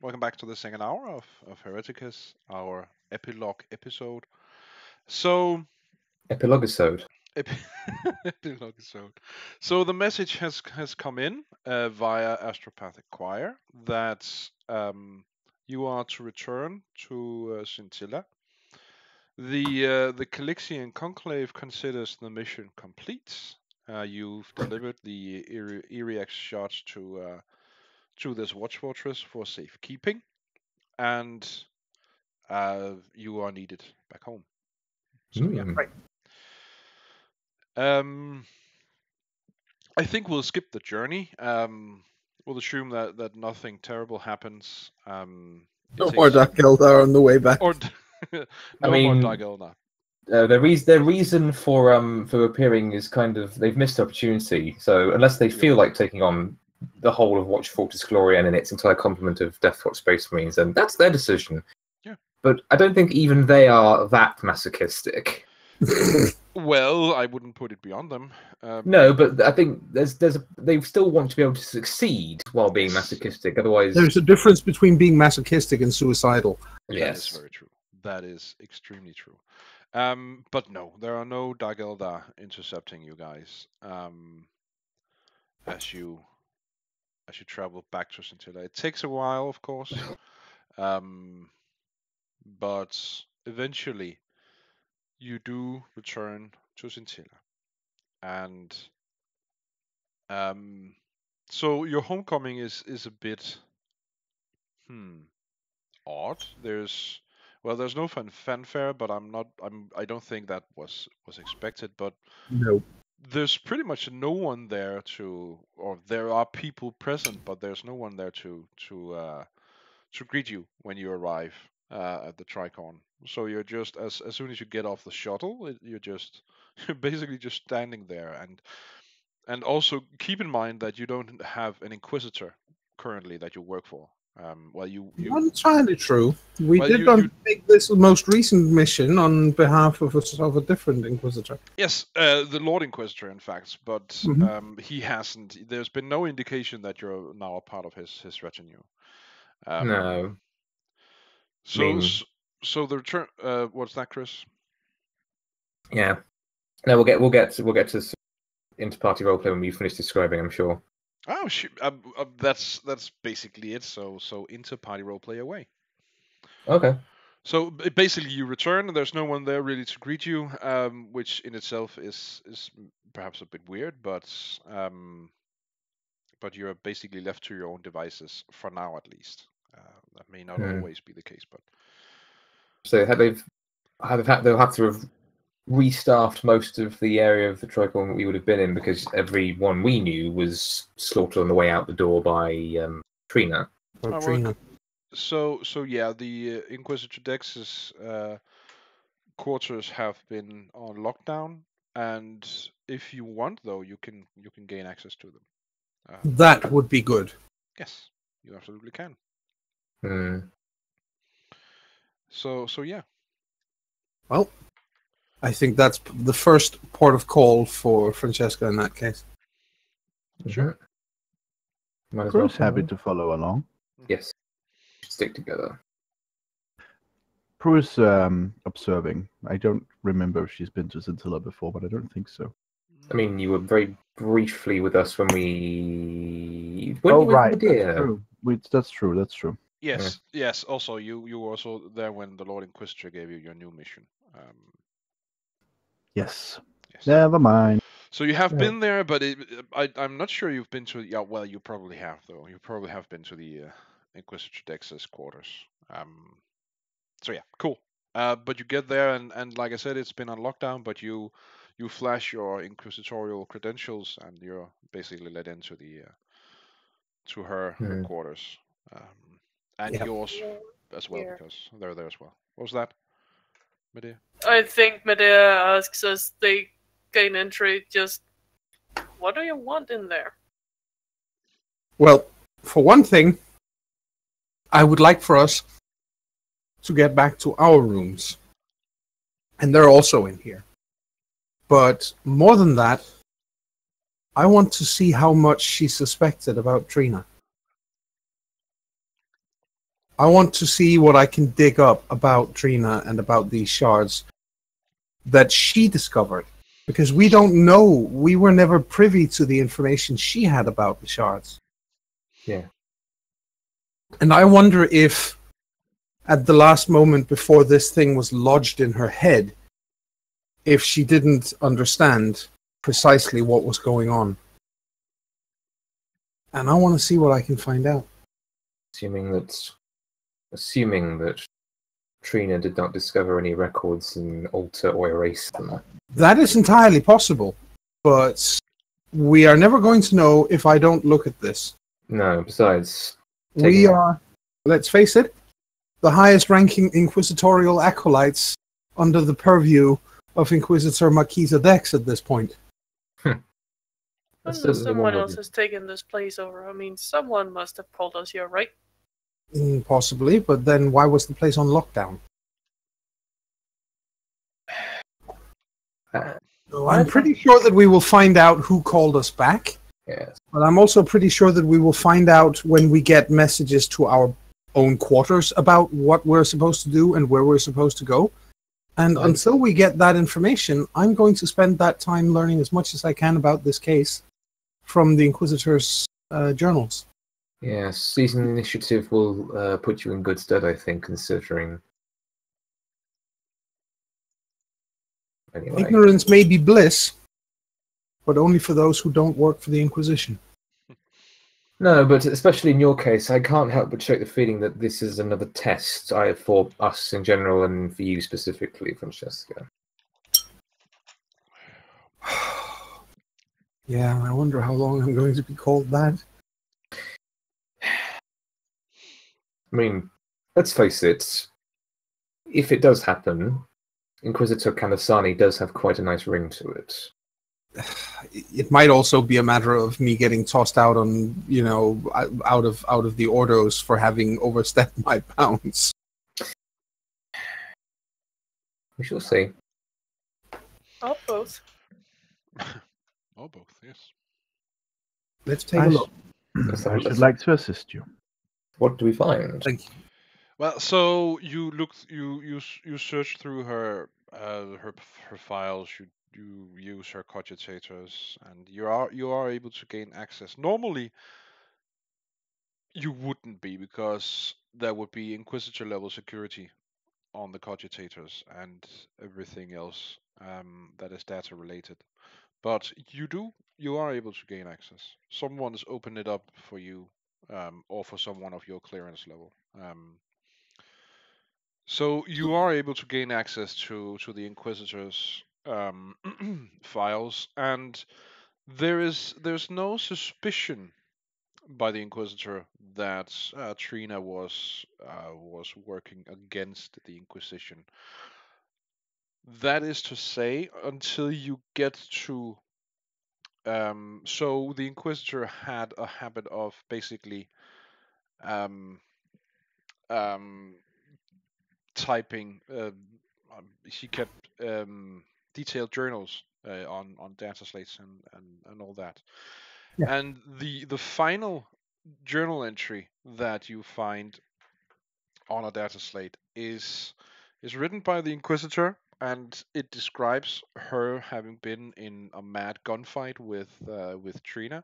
Welcome back to the second hour of Hereticus, our epilogue episode. So, Epilogisode. epilogue episode. So the message has come in via Astropathic Choir that you are to return to Scintilla. The Calixian Conclave considers the mission complete. You've delivered the Iriax shots to this watch fortress for safekeeping, and you are needed back home. So yeah. Mm. Right. I think we'll skip the journey. We'll assume that nothing terrible happens. No more Dark Eldar on the way back. Or no more Dark Eldar. Their reason for appearing is kind of they've missed opportunity. So unless they feel like taking on the whole of Watch Fortress Glorian and its entire complement of Deathwatch Space Marines, then that's their decision. Yeah. But I don't think even they are that masochistic. Well, I wouldn't put it beyond them. No, but I think they still want to be able to succeed while being masochistic. Otherwise, There's a difference between being masochistic and suicidal. That is very true. That is extremely true. But no, there are no Dark Eldar intercepting you guys. As you travel back to Scintilla. It takes a while, of course. But eventually you do return to Scintilla. And so your homecoming is a bit odd. There's no fanfare, but I don't think that was expected, but No. there's pretty much no one there or there are people present, but there's no one there to greet you when you arrive at the Tricon. So you're just as soon as you get off the shuttle, you're basically just standing there, and also keep in mind that you don't have an Inquisitor currently that you work for. Well, you Not entirely true. We did take this most recent mission on behalf of a different Inquisitor. Yes, the Lord Inquisitor, in fact, but he hasn't. There's been no indication that you're now a part of his retinue. No. So the return. What's that, Chris? Yeah. No, we'll get to inter-party roleplay when we finish describing, I'm sure. Oh, that's basically it. So inter-party roleplay away. Okay. So basically, you return, and there's no one there really to greet you, which in itself is perhaps a bit weird, but you're basically left to your own devices for now, at least. That may not always be the case, but so they'll have to have restaffed most of the area of the Tricon that we would have been in, because everyone we knew was slaughtered on the way out the door by Trina. So yeah, the Inquisitor Dex's quarters have been on lockdown, and if you want, though, you can gain access to them. That would be good. Yes, you absolutely can. So yeah. Well, I think that's the first port of call for Francesca in that case. Sure. Crew's happy to follow along. Yes. Stick together. Prue is observing. I don't remember if she's been to Scintilla before, but I don't think so. I mean, you were very briefly with us when we... right. That's true. That's true. Yes, yes. Also, you were also there when the Lord Inquisitor gave you your new mission. Yes. Never mind. So you have been there, but I'm not sure you've been to... Yeah, well, you probably have, though. You probably have been to the Inquisitor Dex's quarters. So yeah, cool. But you get there, and like I said, it's been on lockdown, but you flash your inquisitorial credentials, and you're basically let into to her quarters. And yours as well, because they're there as well. What was that, Medea? I think Medea asks as they gain entry, just, what do you want in there? Well, for one thing, I would like for us to get back to our rooms. And they're also in here. But more than that, I want to see how much she suspected about Trina. I want to see what I can dig up about Trina and about these shards that she discovered. Because we don't know, we were never privy to the information she had about the shards. Yeah. And I wonder if, at the last moment before this thing was lodged in her head, if she didn't understand precisely what was going on. And I want to see what I can find out. Assuming that Trina did not discover any records and alter or erase them. That is entirely possible, but we are never going to know if I don't look at this. No, besides... We are, let's face it, the highest ranking inquisitorial acolytes under the purview of Inquisitor Marquisa Dex at this point. Someone else has taken this place over. I mean, someone must have called us here, right? Possibly, but then why was the place on lockdown? I'm pretty sure that we will find out who called us back. Yes. But I'm also pretty sure that we will find out when we get messages to our own quarters about what we're supposed to do and where we're supposed to go. And until we get that information, I'm going to spend that time learning as much as I can about this case from the Inquisitor's journals. Yes, season initiative will put you in good stead, I think, considering... Anyway. Ignorance may be bliss, but only for those who don't work for the Inquisition. No, but especially in your case, I can't help but shake the feeling that this is another test for us in general and for you specifically, Francesca. Yeah, I wonder how long I'm going to be called that. I mean, let's face it, if it does happen, Inquisitor Kanasani does have quite a nice ring to it. It might also be a matter of me getting tossed out on, out of the Ordos for having overstepped my bounds. We shall see. Or both. Or both, yes. Let's take a look. I should like to assist you. What do we find? Thank you. Well, so you look, you search through her files. You use her cogitators, and you are able to gain access. Normally, you wouldn't be, because there would be Inquisitor level security on the cogitators and everything else that is data related. But you are able to gain access. Someone's opened it up for you, or for someone of your clearance level. So you are able to gain access to the Inquisitor's files, and there's no suspicion by the Inquisitor that Trina was working against the Inquisition. That is to say, until you get to so the Inquisitor had a habit of basically typing. She kept detailed journals on data slates and all that. Yeah. And the final journal entry that you find on a data slate is written by the Inquisitor, and it describes her having been in a mad gunfight with Trina.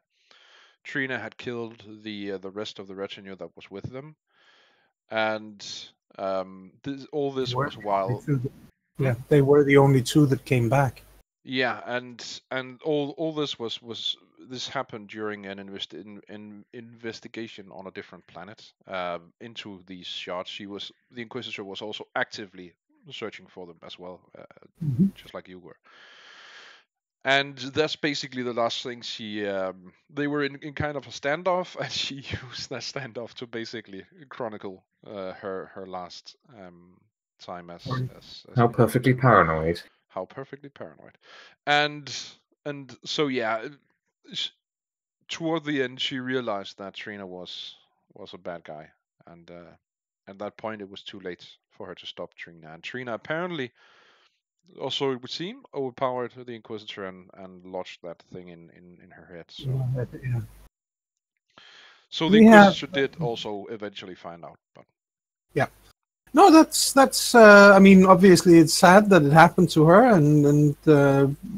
Trina had killed the rest of the retinue that was with them, and all this was while they were the only two that came back. Yeah, and all this this happened during an investigation on a different planet into these shards. The Inquisitor was also actively searching for them as well, just like you were. And that's basically the last thing they were in kind of a standoff, and she used that standoff to basically chronicle her last time as How perfectly paranoid. How perfectly paranoid. And so yeah, toward the end she realized that Trina was a bad guy, and at that point it was too late for her to stop Trina. And Trina apparently also, it would seem, overpowered the Inquisitor and lodged that thing in her head. So, Yeah. so the Inquisitor did also eventually find out. But No, that's. I mean, obviously, it's sad that it happened to her, and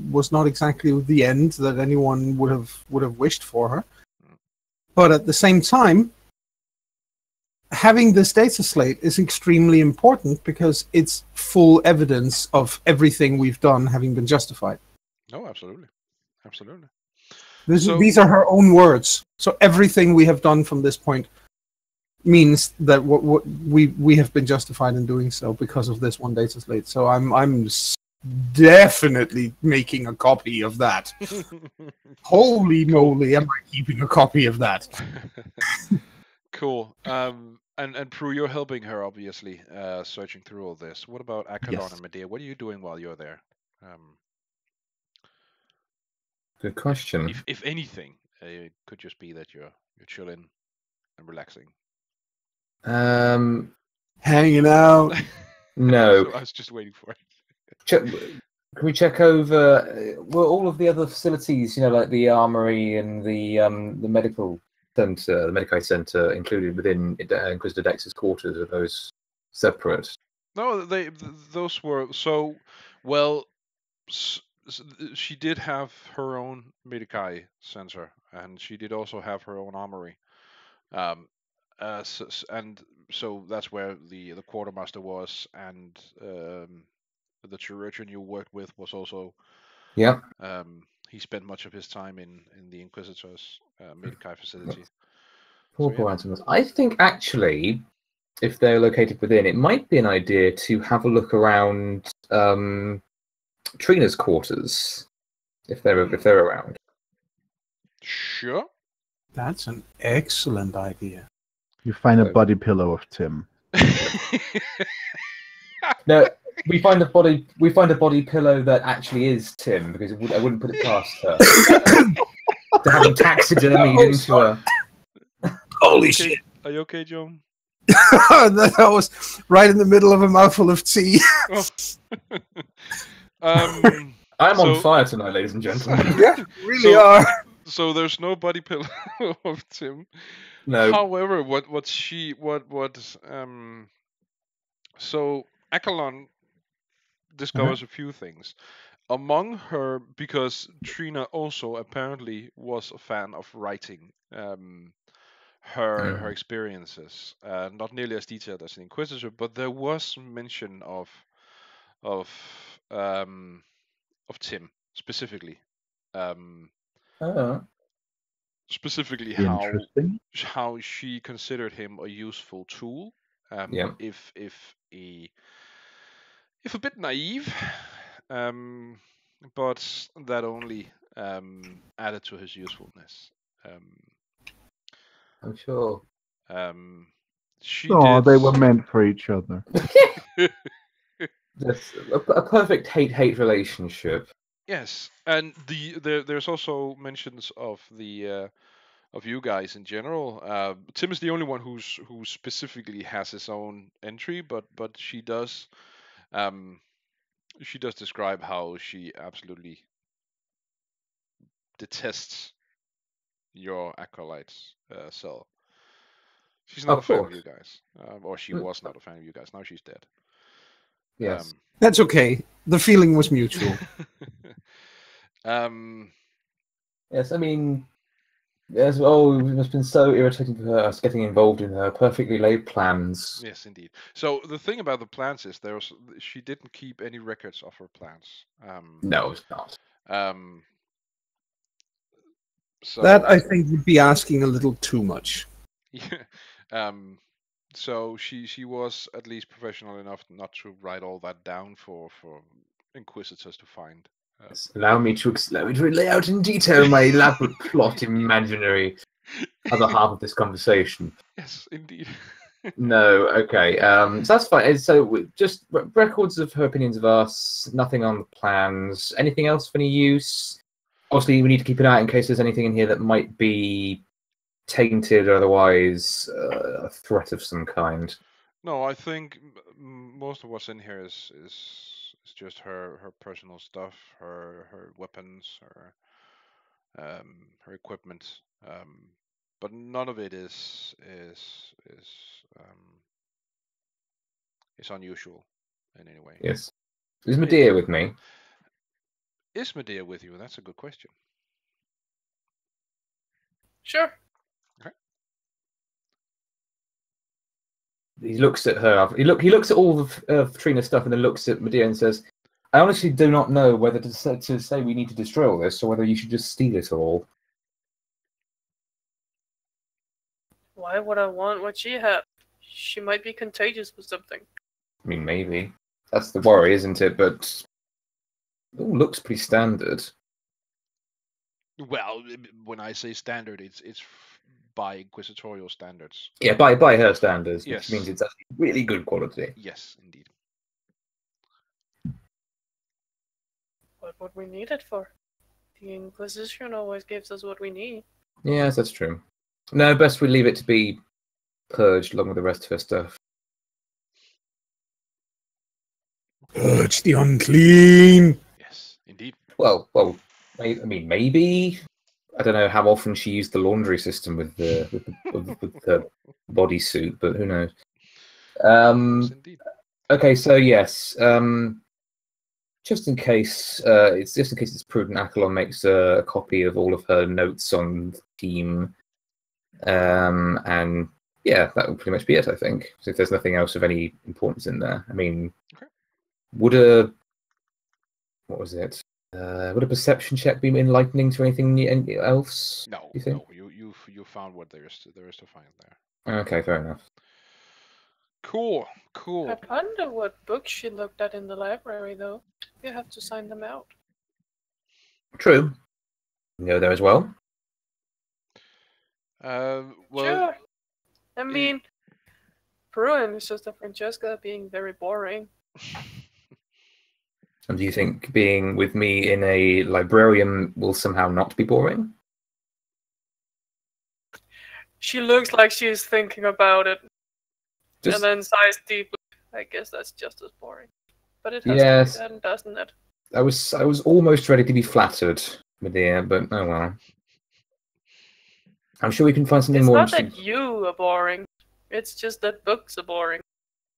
was not exactly the end that anyone would have wished for her. But at the same time, having this data slate is extremely important because it's full evidence of everything we've done having been justified. No, absolutely, absolutely. These are her own words. So everything we have done from this point means that what we have been justified in doing so because of this one data slate. So I'm definitely making a copy of that. Holy moly, am I keeping a copy of that? Cool. And Prue, you're helping her obviously, searching through all this. What about Akalon Yes. and Medea? What are you doing while you're there? Good question. If anything, it could just be that you're chilling and relaxing. Hanging out. No. So I was just waiting for it. Can we check over well, all of the other facilities? Like the armory and the medical center, the Medicae center, included within Inquisitor Dex's quarters. Are those separate? No, those were so well. She did have her own Medicae center, and she did also have her own armory. And so that's where the quartermaster was, and the Chirurgeon you worked with was also. Yeah. He spent much of his time in the Inquisitor's Medicae facility. Poor So, yeah. items. I think actually, if they're located within, it might be an idea to have a look around Trina's quarters, if they're around. Sure. That's an excellent idea. You find a body pillow of Tim. No, we find a body pillow that actually is Tim, because I wouldn't put it past her to have him taxidermied into her. Holy shit! Are you okay, Joan? That was right in the middle of a mouthful of tea. I'm on fire tonight, ladies and gentlemen. Yeah, really are. So there's no body pillow of Tim. No. However, so Akalon discovers a few things. Among her, because Trina also apparently was a fan of writing her experiences, not nearly as detailed as an Inquisitor, but there was mention of Tim specifically. Specifically how she considered him a useful tool. If a bit naive, but that only added to his usefulness. I'm sure. They were meant for each other. That's a perfect hate relationship. Yes, and there's also mentions of of you guys in general. Tim is the only one who specifically has his own entry, but she does describe how she absolutely detests your acolyte's cell. She's not a fan of you guys, or she was not a fan of you guys. Now she's dead. Yes, that's okay. The feeling was mutual. Yes, I mean, yes. Oh, it must have been so irritating for her us getting involved in her perfectly laid plans. Yes, indeed. So the thing about the plans is she didn't keep any records of her plans. No, it's not. So that I think would be asking a little too much. Yeah. So she was at least professional enough not to write all that down for Inquisitors to find. Allow me to lay out in detail my elaborate plot, imaginary other half of this conversation. Yes, indeed. No, okay. So that's fine. So just records of her opinions of us. Nothing on the plans. Anything else of any use? Obviously, we need to keep an eye out in case there's anything in here that might be tainted or otherwise a threat of some kind. No, I think most of what's in here is just her personal stuff, her weapons, her equipment, but none of it is unusual in any way. Yes. Is Medea with me? Is Medea with you? That's a good question. Sure. He looks at her. He looks at all of Trina's stuff and then looks at Medea and says, "I honestly do not know whether to say we need to destroy all this or whether you should just steal it all." Why would I want what she had? She might be contagious with something. I mean, maybe that's the worry, isn't it? But it all looks pretty standard. Well, when I say standard, it's by inquisitorial standards. Yeah, by her standards, Yes. which means it's actually really good quality. Yes, indeed. What would we need it for? The Inquisition always gives us what we need. Yes, that's true. No, best we leave it to be purged along with the rest of her stuff. Purge the unclean. Yes, indeed. Well, I mean, maybe. I don't know how often she used the laundry system with the bodysuit, but who knows? Yes, indeed. Okay, so yes, just in case it's prudent, Akalon makes a copy of all of her notes on the team, and yeah, that would pretty much be it. I think. So if there's nothing else of any importance in there, I mean, Okay. would a perception check be enlightening to anything else? No, you think? no, you found what there is to find there. Okay, fair enough. Cool. I wonder what books she looked at in the library, though. You have to sign them out. True. You go there as well. Well, Sure. I mean, Bruin is just a Francesca being very boring. And do you think being with me in a librarian will somehow not be boring? She looks like she's thinking about it, Just, and then sighs deeply. I guess that's just as boring. But it has Yes. to be done, doesn't it? I was almost ready to be flattered, Medea, but oh well. I'm sure we can find something It's more not interesting. that you are boring. It's just that books are boring.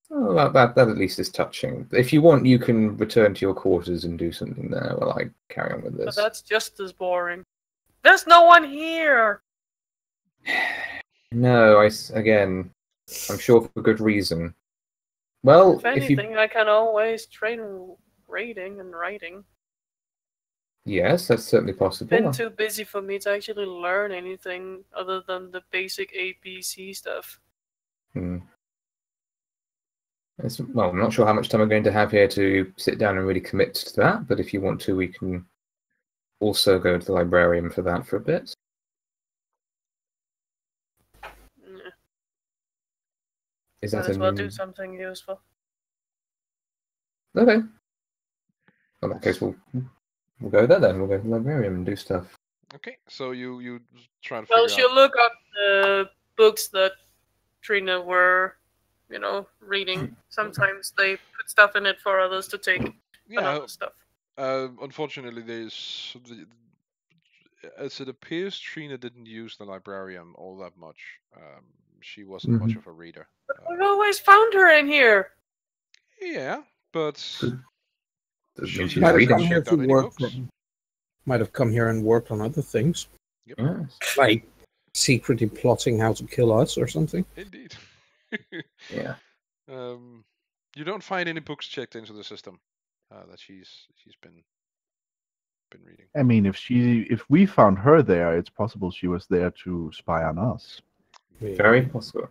Oh, that at least is touching. If you want, you can return to your quarters and do something there while I carry on with But this. that's just as boring. There's no one here! No, again, I'm sure for good reason. Well, If anything, I can always train reading and writing. Yes, that's certainly possible. Been too busy for me to actually learn anything other than the basic ABC stuff. Hmm. Well, I'm not sure how much time I'm going to have here to sit down and really commit to that, but if you want to, we can also go to the librarian for that for a bit. Yeah. Is Might that as well do something useful. Okay. Well, in that case, we'll go there then. We'll go to the librarian and do stuff. okay. So you try to Well, figure she'll out. look up the books that Trina were, reading. Sometimes they put stuff in it for others to take. But Yeah. other stuff. Unfortunately, as it appears, Trina didn't use the librarian all that much. She wasn't much of a reader. We've always found her in here. Yeah, but Doesn't mean she's Might have reading. come here checked out to any work. books. Might have come here and worked on other things, Yes. like secretly plotting how to kill us or something. Indeed. Yeah. You don't find any books checked into the system that she's been reading. I mean, if we found her there, it's possible she was there to spy on us. Very possible.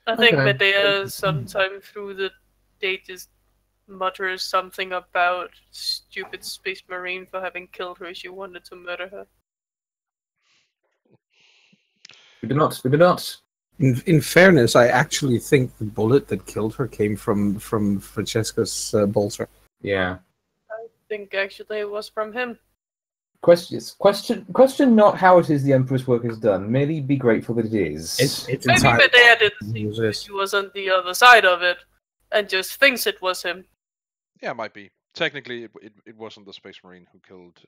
I think Okay. Medea sometime through the day just mutters something about stupid space marine for having killed her. She wanted to murder her. We do not. In fairness, I actually think the bullet that killed her came from Francesca's bolter. Yeah. I think actually it was from him. Question not how it is the Emperor's work is done. Merely be grateful that it is. It's Maybe entirely Medea didn't think Moses. she was on the other side of it and just thinks it was him. Yeah, it might be. Technically, it wasn't the Space Marine who killed.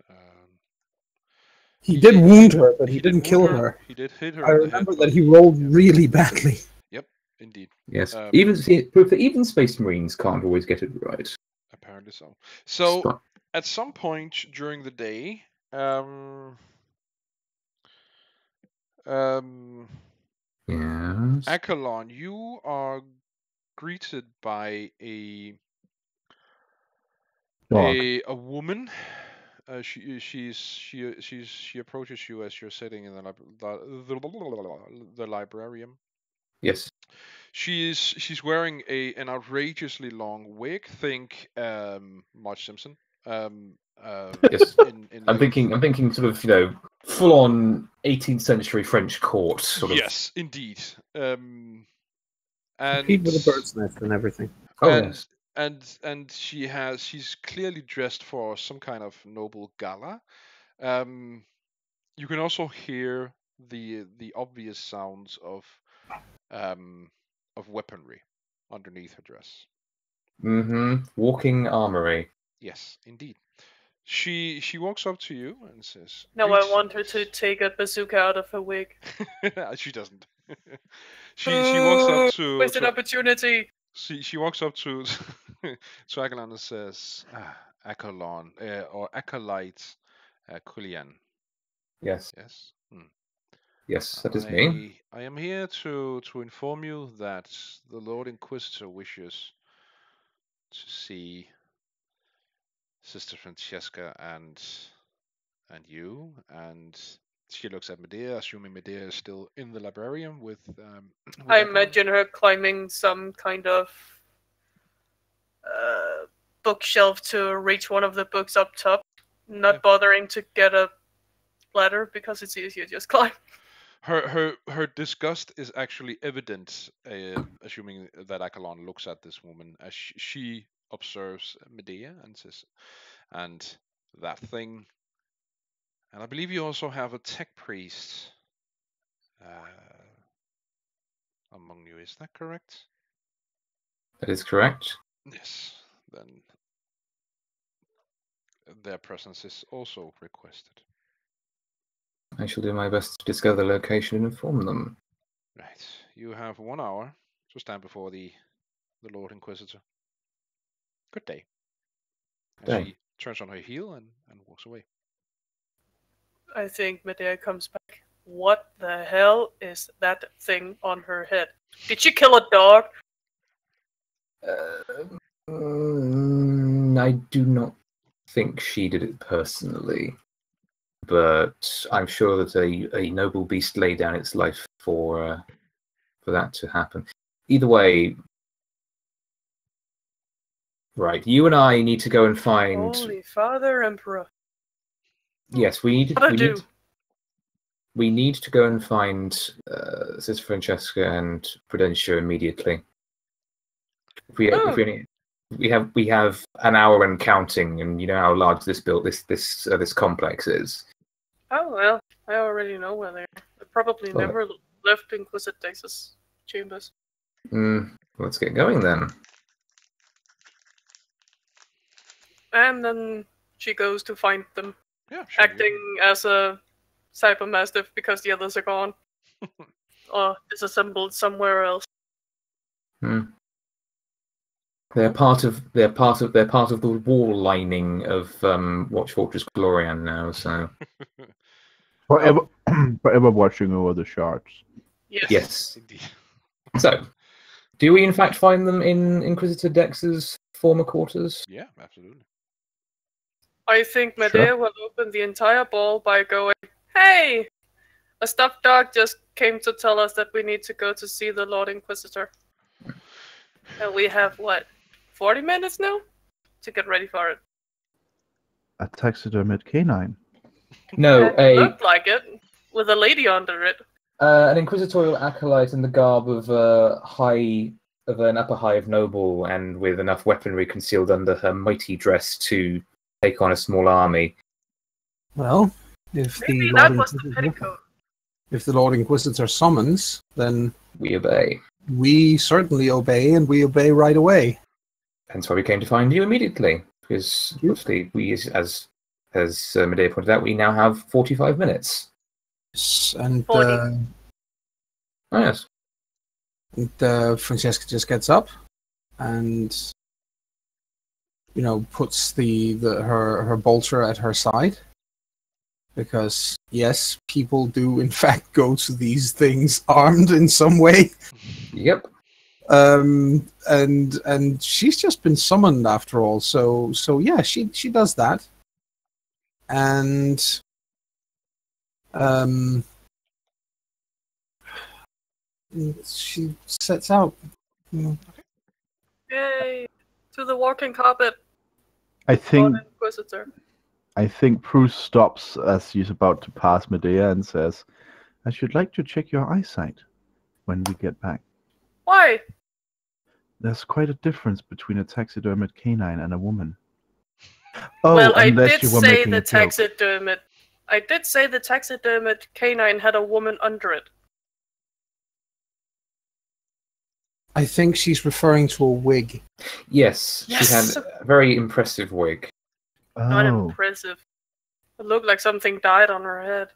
He did wound her, but he didn't kill wound her. He did hit her. I in the remember head, that but- he rolled really badly. Yep. Indeed. Yes. Even Space Marines can't always get it right. Apparently so. So Sp- at some point during the day, Yes. Akalon, you are greeted by Dog. a woman. She approaches you as you're sitting in the librarium. Yes. She's wearing an outrageously long wig. Think Marge Simpson. Yes. In I'm length. thinking sort of, full on 18th century French court sort of. Yes, indeed. And Compete with a bird's nest and everything. Oh and yes. and she's clearly dressed for some kind of noble gala. You can also hear the obvious sounds of weaponry underneath her dress. Walking armory. Yes, indeed. She walks up to you and says, Now I want her to take a bazooka out of her wig. She doesn't. she walks up to Wasted opportunity. she walks up to to Akalon and says, Akalon or Acolyte Kulian. Yes. Yes. Yes, that is me. I am here to inform you that the Lord Inquisitor wishes to see Sister Francesca and you, and she looks at Medea, assuming Medea is still in the librarium with I Akalon. imagine her climbing some kind of bookshelf to reach one of the books up top, not bothering to get a ladder because it's easier to just climb. Her disgust is actually evident, assuming that Akalon looks at this woman as she observes Medea and says, and that thing. And I believe you also have a tech priest among you. Is that correct? That is correct. Yes. Then their presence is also requested. I shall do my best to discover the location and inform them. Right. You have 1 hour to stand before the Lord Inquisitor. Good day. And Day. she turns on her heel and walks away. I think Medea comes back. What the hell is that thing on her head? Did she kill a dog? I do not think she did it personally, but I'm sure that a noble beast laid down its life for that to happen. Either way, right? You and I need to go and find. Holy Father Emperor. Yes, we need to go and find Sister Francesca and Prudentia immediately. We have an hour and counting, and you know how large this complex is. Oh well, I already know where they are. They probably never left Inquisitrix's chambers. Let's get going then. And then she goes to find them, Yeah, sure. acting as a cybermastiff because the others are gone. Or disassembled somewhere else. They're part of the wall lining of Watch Fortress Glorian now. So forever watching over the shards. yes. Indeed. So, do we in fact find them in Inquisitor Dex's former quarters? Yeah, absolutely. I think Medea will open the entire ball by going, "Hey! A stuffed dog just came to tell us that we need to go to see the Lord Inquisitor. And we have, 40 minutes now? To get ready for it." A taxidermied canine. No, It looked like it, with a lady under it. An inquisitorial acolyte in the garb of an upper hive noble, and with enough weaponry concealed under her mighty dress to take on a small army. Well, if Maybe the that Lord was the Inquisitor, petticoat. if the Lord Inquisitor summons, then We obey. we certainly obey, and we obey right away. Hence why we came to find you immediately, because obviously we, as Medea pointed out, we now have 45 minutes. Yes, and 40. Oh yes. And Francesca just gets up and, puts her bolter at her side. Because, yes, people do, in fact, go to these things armed in some way. Yep. And she's just been summoned after all. So yeah, she does that. And she sets out. Yay! To the walking carpet, I think Lord Inquisitor. Bruce stops as he's about to pass Medea and says, "I should like to check your eyesight when we get back. Why? There's quite a difference between a taxidermid canine and a woman." Oh, Well, I unless did you were say making the a joke. taxidermid. I did say the taxidermid canine had a woman under it. I think she's referring to a wig. Yes, Yes! she had a very impressive wig. Not Oh, impressive. It looked like something died on her head.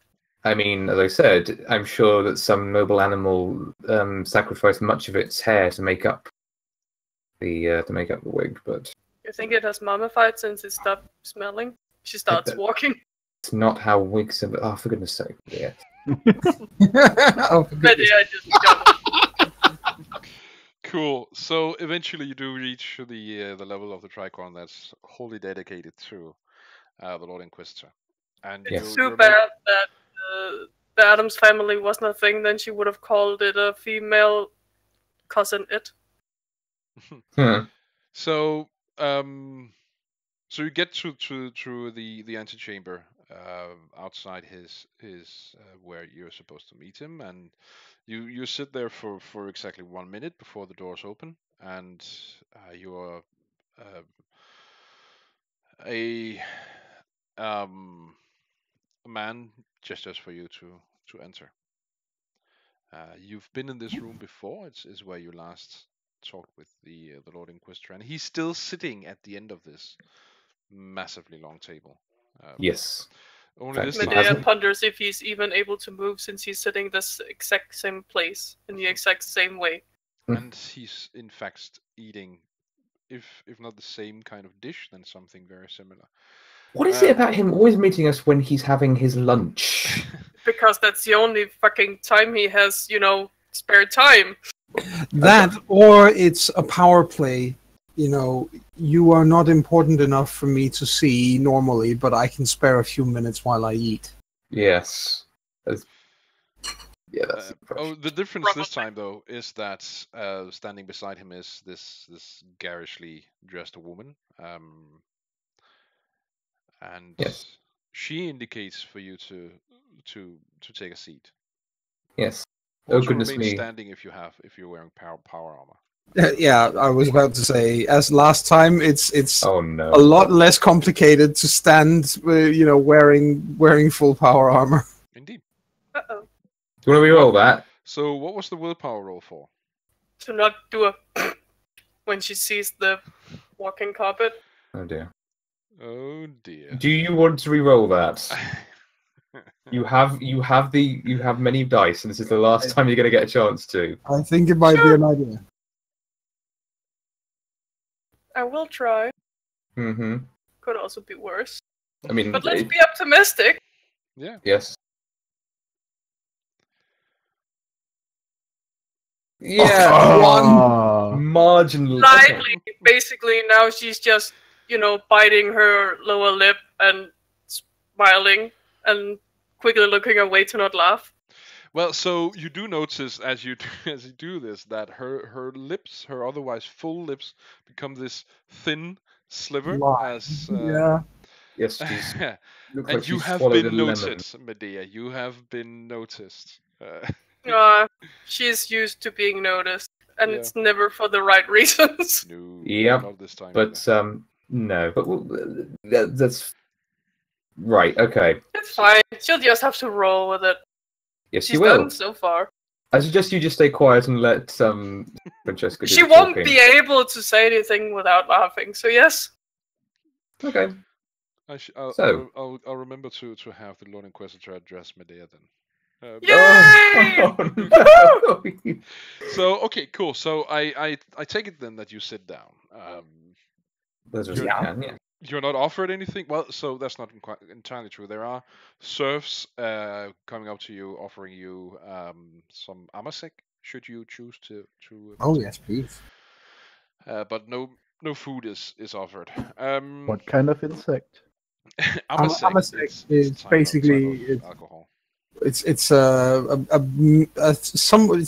I mean, as I said, I'm sure that some noble animal sacrificed much of its hair to make up the wig, but You think it has mummified since it stopped smelling? She starts walking. it's not how wigs are. Oh, for goodness sake! Yeah. Oh, for But goodness. yeah, I just got it. Cool. So eventually you do reach the level of the Tricorn that's wholly dedicated to the Lord Inquisitor. And Yes. It's you too bad that the Adams family wasn't a thing. Then she would have called it a female cousin. Hmm. So so you get to the antechamber outside his where you're supposed to meet him, and you sit there for exactly 1 minute before the doors open, and you're a man gestures for you to enter. You've been in this room before. It's where you last talked with the Lord Inquisitor, and he's still sitting at the end of this massively long table. Yes. Only this He time, Medea hasn't- ponders if he's even able to move since he's sitting this exact same place in the exact same way. and he's in fact eating, if not the same kind of dish, then something very similar. What is it about him always meeting us when he's having his lunch? Because that's the only fucking time he has, spare time. That, or it's a power play. You are not important enough for me to see normally, but I can spare a few minutes while I eat. Yes. That's the impression. The difference this time though is that standing beside him is this garishly dressed woman, and Yes. she indicates for you to take a seat. Yes. Or Oh, to goodness remain me. standing if you're wearing power armor. Yeah, I was about to say, as last time, it's Oh no. a lot less complicated to stand, wearing full power armor. Indeed. Uh-oh. Do you want to reroll that? So what was the willpower roll for? To not do a when she sees the walking carpet. Oh dear. Oh dear. Do you want to reroll that? You have many dice, and this is the last time you're going to get a chance to. I think it might be an idea. I will try. Mm-hmm. Could also be worse. I mean, But let's be optimistic. Yeah. yes. Yeah, Oh. marginally. Slightly. Basically, now she's just, biting her lower lip and smiling and quickly looking away to not laugh. Well, so you do notice as you do this that her lips, her otherwise full lips, become this thin sliver as Yeah. Yes, she's looks and like you she's have swallowed been a lemon. noticed, Medea. You have been noticed. She's used to being noticed, and Yeah. it's never for the right reasons. No, Yep, not this time. But no, but that's right. Okay. It's fine. She'll just have to roll with it. Yes, She's you will. done so far. I suggest you just stay quiet and let Francesca do She the won't talking. be able to say anything without laughing. So yes. Okay. I'll So- remember to have the Lord Inquisitor address Medea then. Yay! Oh, no. So okay, cool. So I take it then that you sit down. Those You're- can, yeah. You're not offered anything. Well, so that's not entirely true. There are serfs coming up to you, offering you some amasek, should you choose to. Oh yes, please. But no food is offered. What kind of insect? Amasek Amasek is is type basically of alcohol. it's it's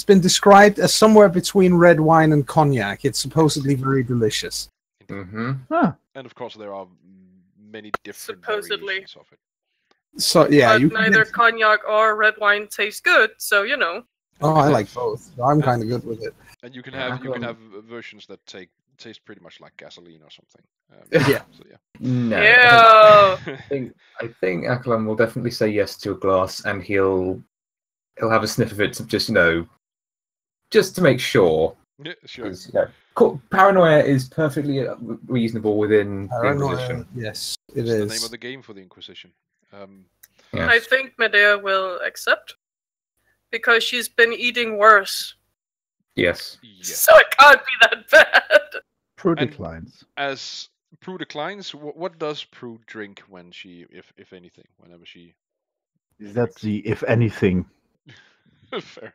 been described as somewhere between red wine and cognac. It's supposedly very delicious. Mm-hmm. Huh. And of course, there are many different Supposedly. variations of it. So yeah, But you can neither get- cognac or red wine taste good, so you know. Oh, I like both. I'm kind of good with it. And you can Yeah, have versions that taste pretty much like gasoline or something. Yeah. So yeah. No. Ew. I think Akalan will definitely say yes to a glass, and he'll have a sniff of it to just just to make sure. Yeah, sure. 'Cause, paranoia is perfectly reasonable within the Paranoia, Inquisition. yes, it It's is. the name of the game for the Inquisition. Yes. I think Medea will accept. Because she's been eating worse. Yes. Yeah. So it can't be that bad. Prue And- declines. As Prue declines, what does Prue drink when she, if anything, whenever she? That's the if anything. Fair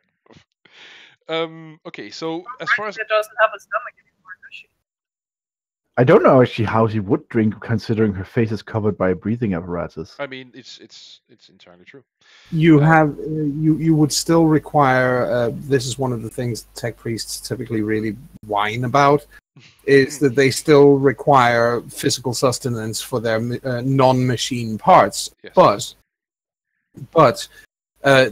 enough. Okay, so as far as It doesn't have a stomach anymore, does she? I don't know actually how she would drink, considering her face is covered by a breathing apparatus. I mean, it's entirely true. You have you would still require. This is one of the things tech priests typically really whine about, is that they still require physical sustenance for their non-machine parts. Yes. But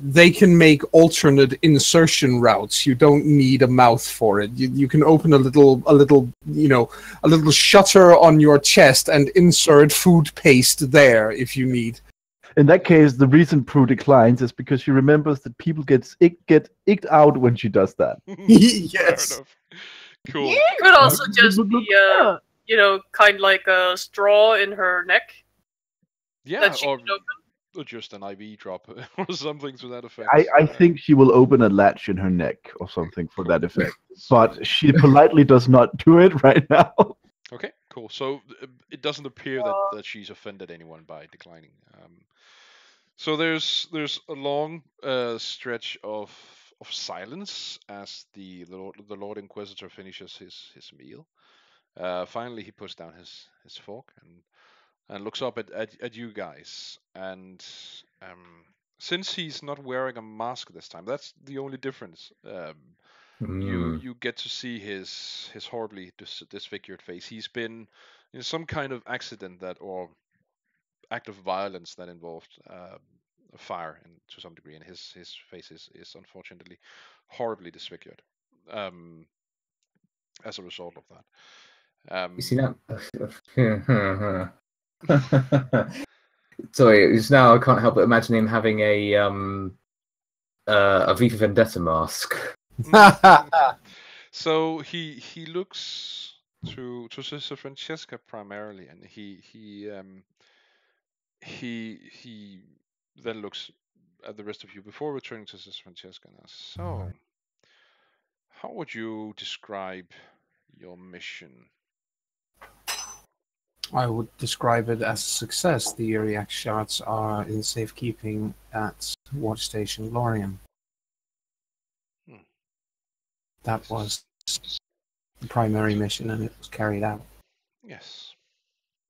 they can make alternate insertion routes. You don't need a mouth for it. You can open a little shutter on your chest and insert food paste there if you need. In that case, the reason Prue declines is because she remembers that people get icked out when she does that. Yes. Fair enough. Cool. It could also just be, kind of like a straw in her neck Yeah, that she or can open. just an IV drop or something to that effect. I think she will open a latch in her neck or something for that effect. But she politely does not do it right now. Okay, cool. So it doesn't appear that she's offended anyone by declining. So there's a long stretch of silence as the Lord Inquisitor finishes his meal. Finally, he puts down his fork and looks up at you guys. And since he's not wearing a mask this time, that's the only difference. You get to see his horribly disfigured face. He's been in some kind of accident or act of violence that involved fire to some degree, and his face is unfortunately horribly disfigured as a result of that. You see now? Sorry, it's now I can't help but imagine him having a V for Vendetta mask. So he looks to Sister Francesca primarily, and he then looks at the rest of you before returning to Sister Francesca and asks, so, how would you describe your mission? I would describe it as a success. The HERETICUS shards are in safekeeping at Watch Station Lorium. That was the primary mission, and it was carried out. Yes,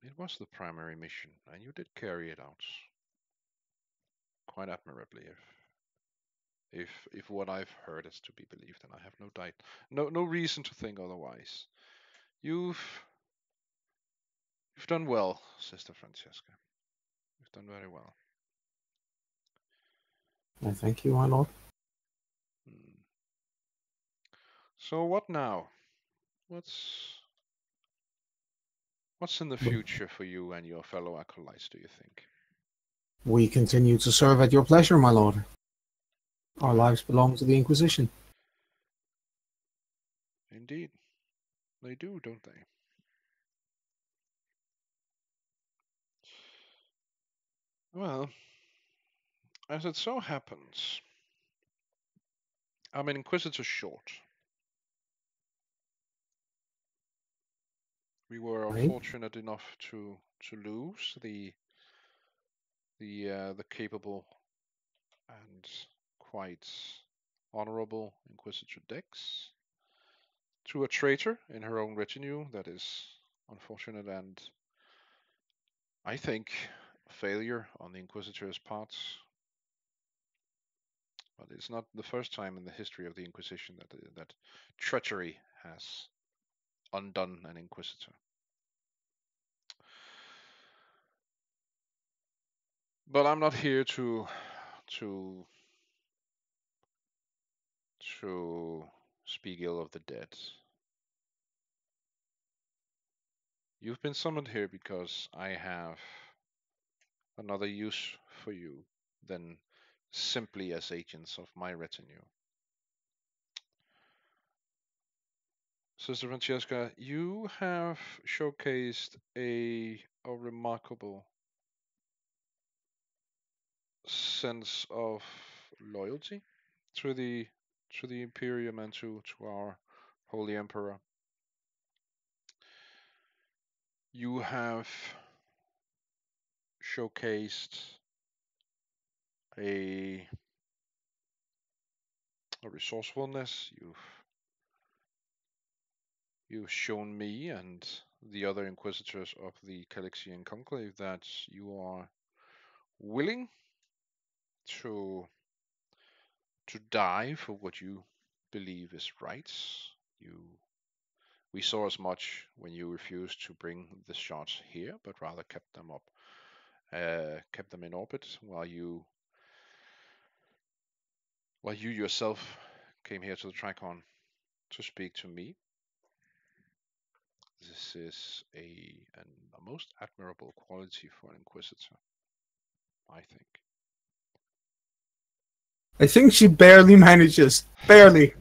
it was the primary mission, and you did carry it out quite admirably. If what I've heard is to be believed, and I have no reason to think otherwise. You've done well, Sister Francesca. You've done very well. I thank you, my lord. So what now? What's in the future for you and your fellow acolytes, do you think? We continue to serve at your pleasure, my lord. Our lives belong to the Inquisition. Indeed. They do, don't they? Well, As it so happens, I'm an Inquisitor short. We were Right. unfortunate enough to lose the capable and quite honorable Inquisitor Dex to a traitor in her own retinue. That is unfortunate, and I think failure on the Inquisitor's part. But it's not the first time in the history of the Inquisition that treachery has undone an Inquisitor. But I'm not here to speak ill of the dead. You've been summoned here because I have another use for you than simply as agents of my retinue. Sister Francesca, you have showcased a remarkable sense of loyalty to the Imperium and to our Holy Emperor. You have showcased a resourcefulness. You've shown me and the other Inquisitors of the Calixian Conclave that you are willing to die for what you believe is right. We saw as much when you refused to bring the shots here, but rather kept them in orbit while you yourself came here to the Tricon to speak to me. This is a most admirable quality for an Inquisitor, I think. I think she barely manages to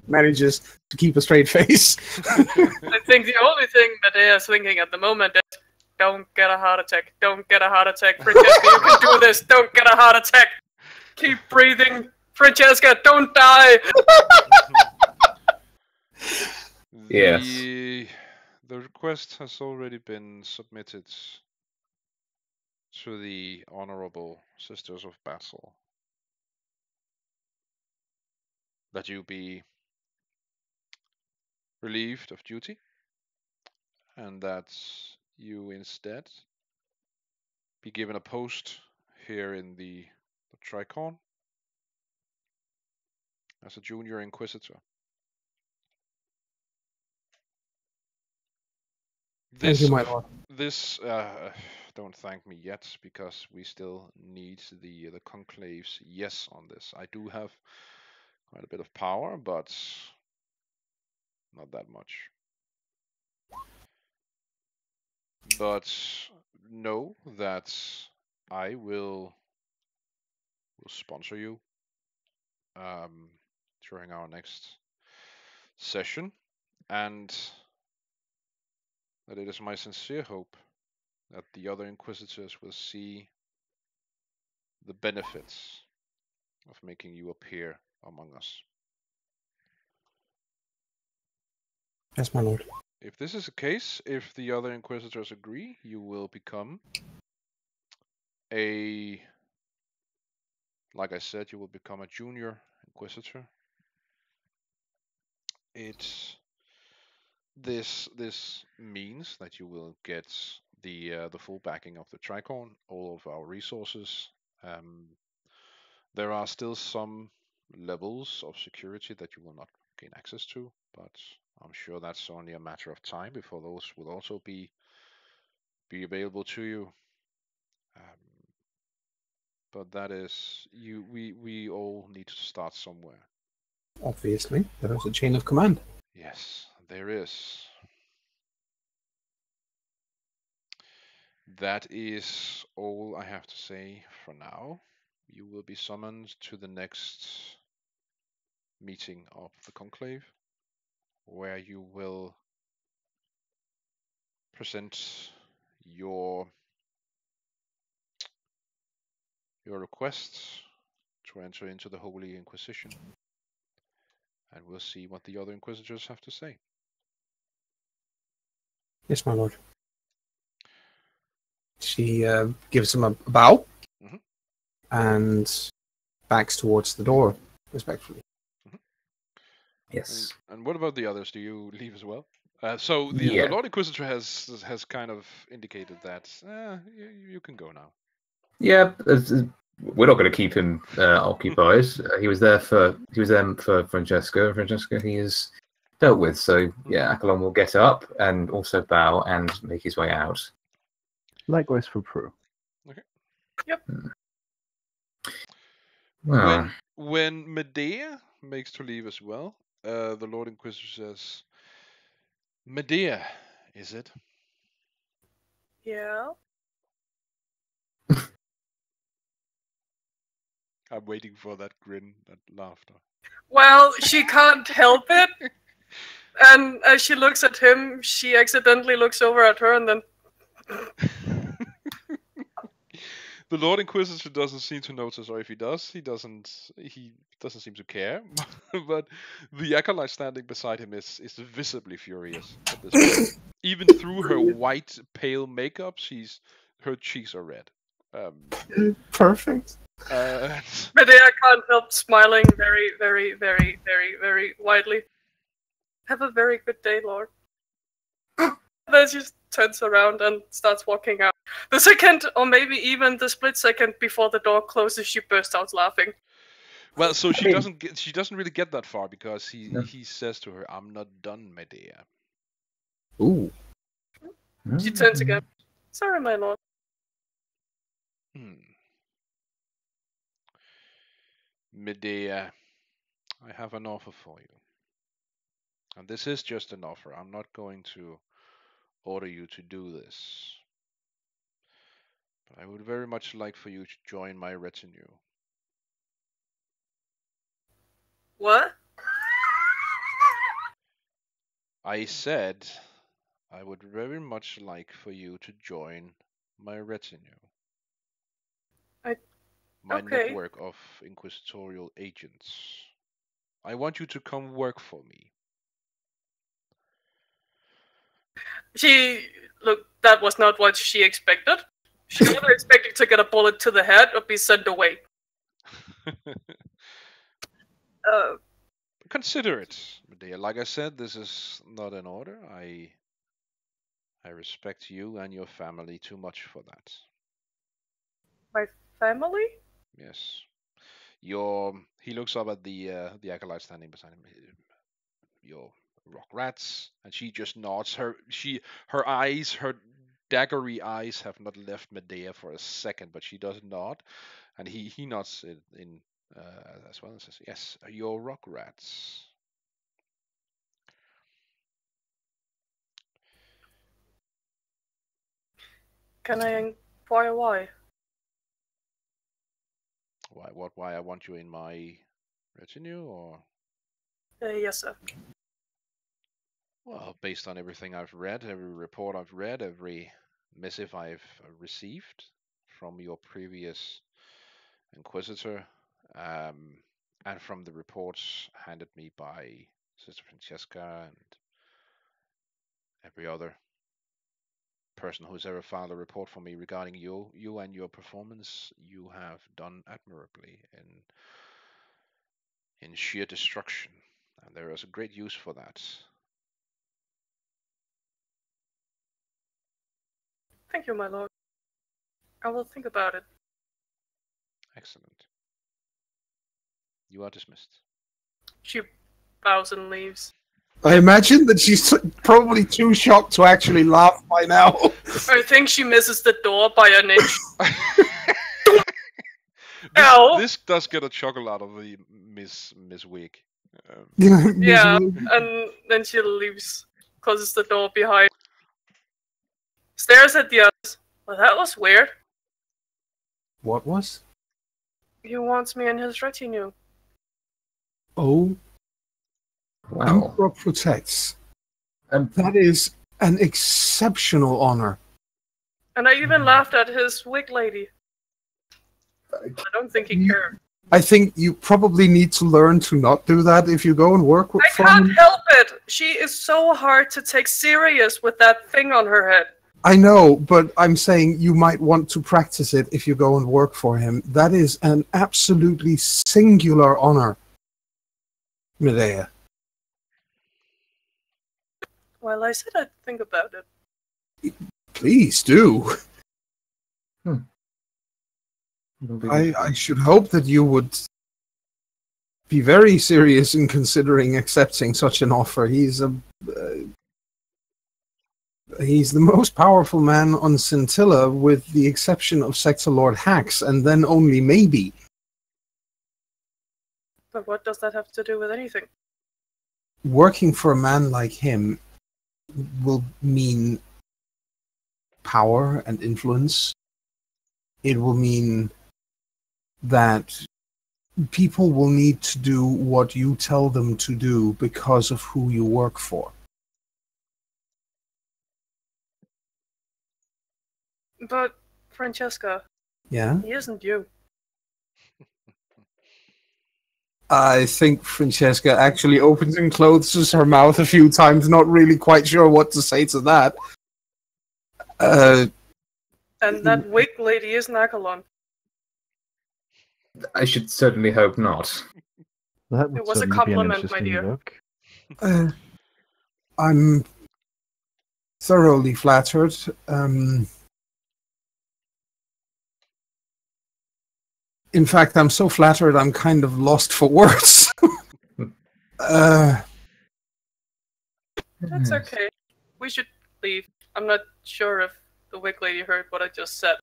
keep a straight face. I think the only thing Medea is thinking at the moment is, don't get a heart attack. Don't get a heart attack. Francesca, you can do this. Don't get a heart attack. Keep breathing. Francesca, don't die. Yes. The request has already been submitted to the Honorable Sisters of Battle that you be relieved of duty and that you instead be given a post here in the Tricon as a junior Inquisitor. Thank you, my lord. This don't thank me yet, because we still need the conclave's yes on this. I do have quite a bit of power, but not that much. But know that I will sponsor you during our next session, and that it is my sincere hope that the other Inquisitors will see the benefits of making you appear among us. Yes, my lord. If this is the case, if the other Inquisitors agree, you will become like I said, you will become a junior Inquisitor. This means that you will get the full backing of the Tricon, all of our resources. There are still some levels of security that you will not gain access to, but I'm sure that's only a matter of time before those will also be available to you. But that is we all need to start somewhere. Obviously, there is a chain of command. Yes, there is. That is all I have to say for now. You will be summoned to the next meeting of the conclave, where you will present your requests to enter into the Holy Inquisition. And we'll see what the other Inquisitors have to say. Yes, my lord. She gives him a bow and backs towards the door, respectfully. Yes. And what about the others? Do you leave as well? So the Lord Inquisitor has kind of indicated that you can go now. Yeah, we're not going to keep him occupied. He was there for Francesca. Francesca he is dealt with. So yeah, Akalon will get up and also bow and make his way out. Likewise for Prue. Okay. Yep. Well, when Medea makes to leave as well, the Lord Inquisitor says, "Medea, is it?" Yeah. I'm waiting for that grin, that laughter. Well, she can't help it. And as she looks at him, she accidentally looks over at her and then... The Lord Inquisitor doesn't seem to notice, or if he does, he doesn't seem to care. But the acolyte standing beside him is visibly furious at this point. Even through her white, pale makeup, her cheeks are red. Perfect. Medea can't help smiling very, very, very, very, very widely. Have a very good day, Lord. Then she just turns around and starts walking out. The second, or maybe even the split second before the door closes, she bursts out laughing. Well, so she doesn't really get that far because he says to her, "I'm not done, Medea." Ooh. She turns again. Sorry, my lord. Medea, I have an offer for you. And this is just an offer. I'm not going to order you to do this. But I would very much like for you to join my retinue. What? I said I would very much like for you to join my retinue. My network of inquisitorial agents. I want you to come work for me. That was not what she expected. She never expected to get a bullet to the head or be sent away. Consider it, Medea. Like I said, this is not an order. I respect you and your family too much for that. My family? Yes. He looks up at the acolyte standing beside him. Your rock rats, and she just nods. Her eyes, her daggery eyes, have not left Medea for a second, but she does nod, and he nods in as well and says, "Yes, your rock rats." Can I inquire why? Why I want you in my retinue, or? Yes, sir. Well, based on everything I've read, every report I've read, every missive I've received from your previous Inquisitor, and from the reports handed me by Sister Francesca and every other person who's ever filed a report for me regarding you and your performance, you have done admirably in sheer destruction, and there is a great use for that. Thank you, my lord. I will think about it. Excellent. You are dismissed. She bows and leaves. I imagine that she's probably too shocked to actually laugh by now. I think she misses the door by an inch. This does get a chuckle out of the Miss Wig. Yeah, and then she leaves, closes the door behind. Stares at the others. Well, that was weird. What was? He wants me in his retinue. Oh. Wow. Emperor protects. That is an exceptional honor. And I even laughed at his wig lady. I don't think he cared. I think you probably need to learn to not do that if you go and work I for can't him. help it. She is so hard to take serious with that thing on her head. I know, but I'm saying you might want to practice it if you go and work for him. That is an absolutely singular honor, Medea. Well, I said I'd think about it. Please do. It'll be I should hope that you would be very serious in considering accepting such an offer. He's the most powerful man on Scintilla, with the exception of Sector Lord Hax, and then only maybe. But what does that have to do with anything? Working for a man like him will mean power and influence. It will mean that people will need to do what you tell them to do because of who you work for. But, Francesca, Yeah? he isn't you. I think Francesca actually opens and closes her mouth a few times, not really quite sure what to say to that. And that wig lady is Nagalon. I should certainly hope not. That would It was a certainly be an compliment, my interesting dear. look. I'm thoroughly flattered. In fact, I'm so flattered I'm kind of lost for words. That's okay. We should leave. I'm not sure if the wig lady heard what I just said.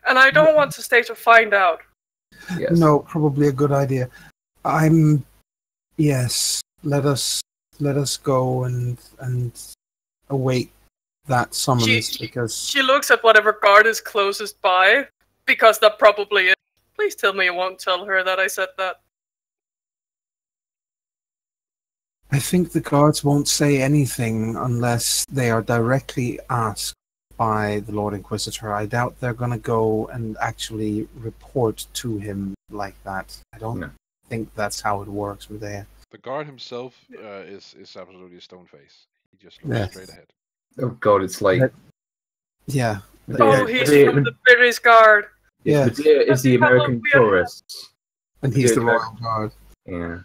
And I don't want to stay to find out. Yes. No, probably a good idea. Yes, let us go and await that summons, because She looks at whatever guard is closest by, because that probably is. Please tell me you won't tell her that I said that. I think the guards won't say anything unless they are directly asked by the Lord Inquisitor. I doubt they're going to go and actually report to him like that. I don't think that's how it works with there. The guard himself is absolutely a stone face. He just looks straight ahead. Oh god, it's like Yeah. Oh, he's from the British Guard. Yeah. Medea is the American tourist. And he's the Royal Guard. Yeah.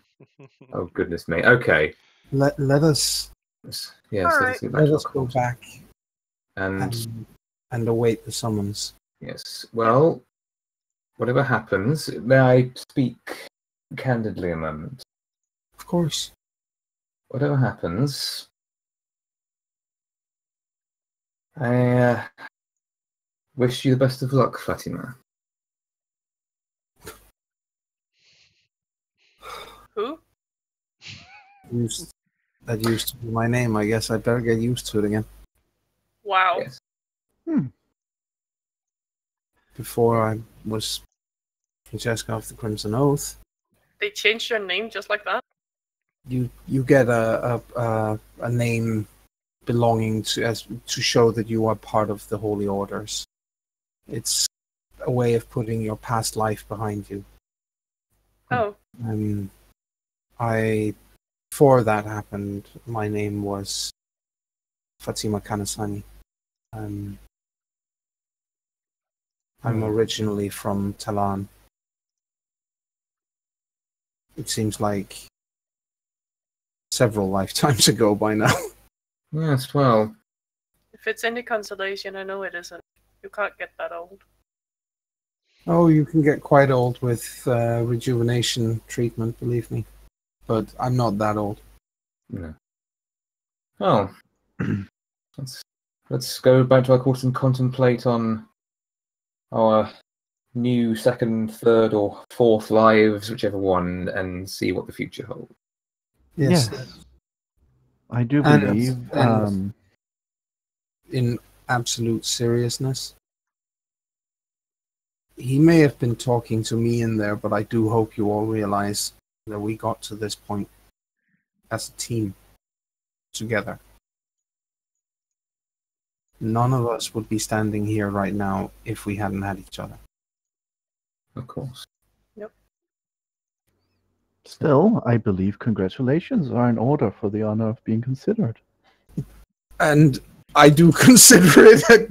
Oh goodness me. Okay. Let us Yes. Alright. let us go back And and await the summons. yes. Well, whatever happens, may I speak candidly a moment? Of course. Whatever happens, I wish you the best of luck, Fatima. Who? That used to be my name. I guess I better get used to it again. Wow. Yes. Before I was Francesca of the Crimson Oath. They changed your name just like that? You get a name belonging to show that you are part of the Holy Orders. It's a way of putting your past life behind you. Oh. Before that happened, my name was Fatima Kanasani. I'm originally from Talan. It seems like several lifetimes ago by now. Yes, well. If it's any consolation, I know it isn't. You can't get that old. Oh, you can get quite old with rejuvenation treatment, believe me. But I'm not that old. No. Oh. Let's go back to our course and contemplate on our new second, third, or fourth lives, whichever one, and see what the future holds. Yes. I do And- believe. and- In absolute seriousness, he may have been talking to me in there, but I do hope you all realize that we got to this point as a team together. None of us would be standing here right now if we hadn't had each other. Of course. Yep. Still, I believe congratulations are in order for the honor of being considered. And I do consider it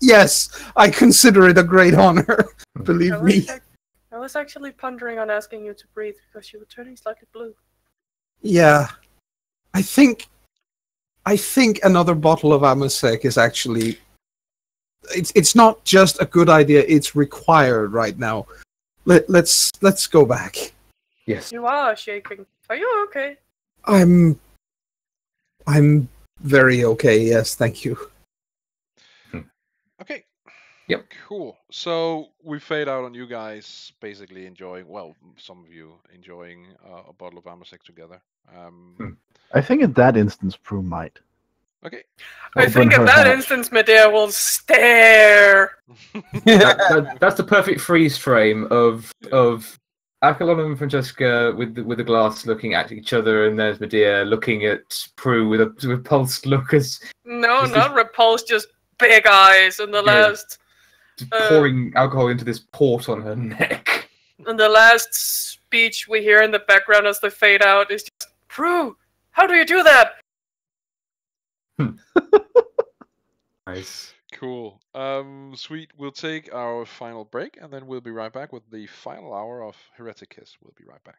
yes, I consider it a great honor. Believe me. I was actually pondering on asking you to breathe because you were turning slightly blue. Yeah. I think another bottle of Amasek is actually it's not just a good idea, it's required right now. Let's go back. Yes. You are shaking. Are you okay? I'm very okay, yes, thank you. Okay. Yep. Cool. So we fade out on you guys basically enjoying, well, some of you enjoying a bottle of Amasek together. I think in that instance, Prue might. Okay. I think Open in her that hatch. instance, Medea will stare. That's the perfect freeze frame of Akalon and Francesca with the glass looking at each other, and there's Medea looking at Prue with a repulsed look as No, Just not repulsed, just big eyes. And the Yeah. last, pouring alcohol into this port on her neck. and the last speech we hear in the background as they fade out is just, Prue, how do you do that? Nice. Cool. Sweet. We'll take our final break and then we'll be right back with the final hour of Hereticus. We'll be right back.